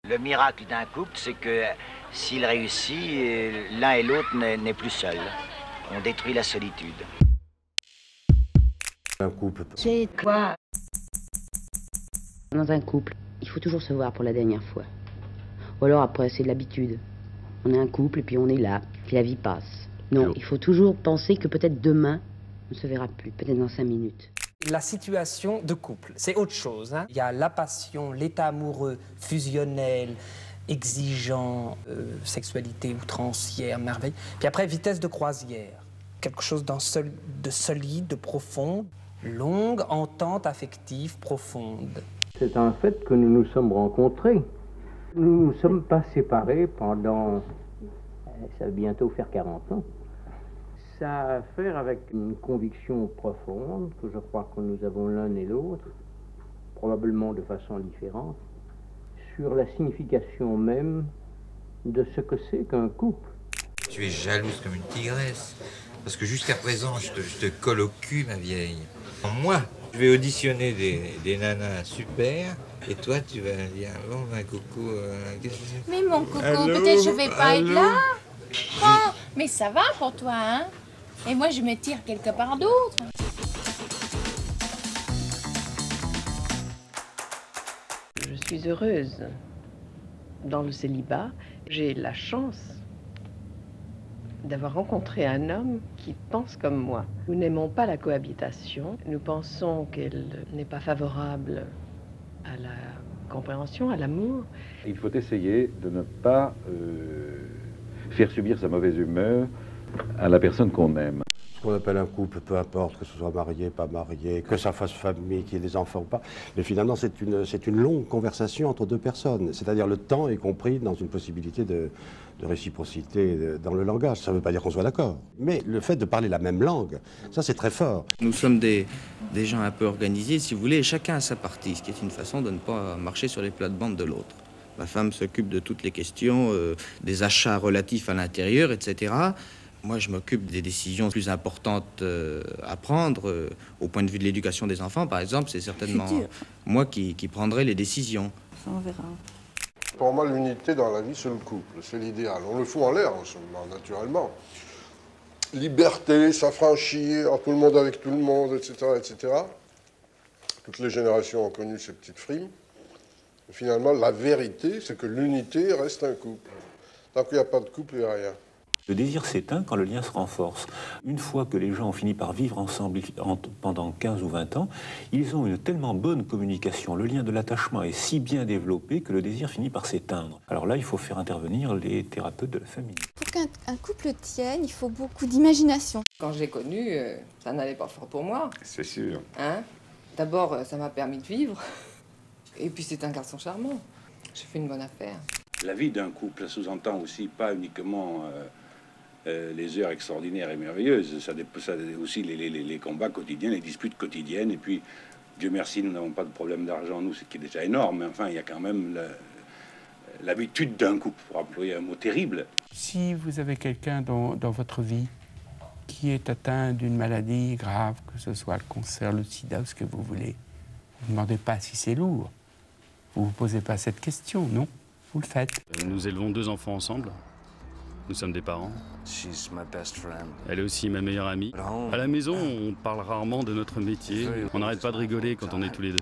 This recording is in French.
Le miracle d'un couple, c'est que s'il réussit, l'un et l'autre n'est plus seul. On détruit la solitude. Un couple. C'est quoi? Dans un couple, il faut toujours se voir pour la dernière fois. Ou alors après, c'est de l'habitude. On est un couple et puis on est là, puis la vie passe. Non, il faut toujours penser que peut-être demain, on ne se verra plus, peut-être dans 5 minutes. La situation de couple, c'est autre chose, hein. Il y a la passion, l'état amoureux, fusionnel, exigeant, sexualité outrancière, merveille. Puis après, vitesse de croisière. Quelque chose de solide, de profond, longue entente affective profonde. C'est un fait que nous nous sommes rencontrés. Nous ne nous sommes pas séparés pendant, ça va bientôt faire 40 ans. Ça a à faire avec une conviction profonde que je crois que nous avons l'un et l'autre, probablement de façon différente, sur la signification même de ce que c'est qu'un couple. Tu es jalouse comme une tigresse, parce que jusqu'à présent, je te colle au cul, ma vieille. Moi, je vais auditionner des nanas super, et toi, tu vas dire, bon, ma coucou, qu'est-ce que c'est? Mais mon coco, peut-être je vais pas être là. Oh, mais ça va pour toi, hein? Et moi, je me tire quelque part d'autre. Je suis heureuse dans le célibat. J'ai la chance d'avoir rencontré un homme qui pense comme moi. Nous n'aimons pas la cohabitation. Nous pensons qu'elle n'est pas favorable à la compréhension, à l'amour. Il faut essayer de ne pas faire subir sa mauvaise humeur à la personne qu'on aime. Ce qu'on appelle un couple, peu importe que ce soit marié, pas marié, que ça fasse famille, qu'il y ait des enfants ou pas. Mais finalement, c'est une longue conversation entre deux personnes. C'est-à-dire le temps est compris dans une possibilité de réciprocité dans le langage. Ça ne veut pas dire qu'on soit d'accord. Mais le fait de parler la même langue, ça c'est très fort. Nous sommes des gens un peu organisés, si vous voulez, et chacun a sa partie, ce qui est une façon de ne pas marcher sur les plates-bandes de l'autre. Ma femme s'occupe de toutes les questions, des achats relatifs à l'intérieur, etc. Moi, je m'occupe des décisions plus importantes à prendre. Au point de vue de l'éducation des enfants, par exemple, c'est certainement moi qui prendrai les décisions. Ça, on verra. Pour moi, l'unité dans la vie, c'est le couple. C'est l'idéal. On le fout en l'air, naturellement. Liberté, s'affranchir, tout le monde avec tout le monde, etc., etc. Toutes les générations ont connu ces petites frimes. Et finalement, la vérité, c'est que l'unité reste un couple. Tant qu'il n'y a pas de couple, il n'y a rien. Le désir s'éteint quand le lien se renforce. Une fois que les gens ont fini par vivre ensemble pendant 15 ou 20 ans, ils ont une tellement bonne communication, le lien de l'attachement est si bien développé que le désir finit par s'éteindre. Alors là, il faut faire intervenir les thérapeutes de la famille. Pour qu'un couple tienne, il faut beaucoup d'imagination. Quand je l'ai connu, ça n'allait pas fort pour moi. C'est sûr. Hein? D'abord, ça m'a permis de vivre. Et puis c'est un garçon charmant. J'ai fait une bonne affaire. La vie d'un couple, ça sous-entend aussi pas uniquement les heures extraordinaires et merveilleuses, ça aussi les combats quotidiens, les disputes quotidiennes. Et puis, Dieu merci, nous n'avons pas de problème d'argent, nous, ce qui est déjà énorme. Mais enfin, il y a quand même l'habitude d'un couple, pour employer un mot terrible. Si vous avez quelqu'un dans votre vie qui est atteint d'une maladie grave, que ce soit le cancer, le sida ou ce que vous voulez, vous ne demandez pas si c'est lourd. Vous ne vous posez pas cette question, non? Vous le faites. Nous élevons 2 enfants ensemble. Nous sommes des parents. She's my best friend. Elle est aussi ma meilleure amie. À la maison, on parle rarement de notre métier. On n'arrête pas de rigoler quand on est tous les deux.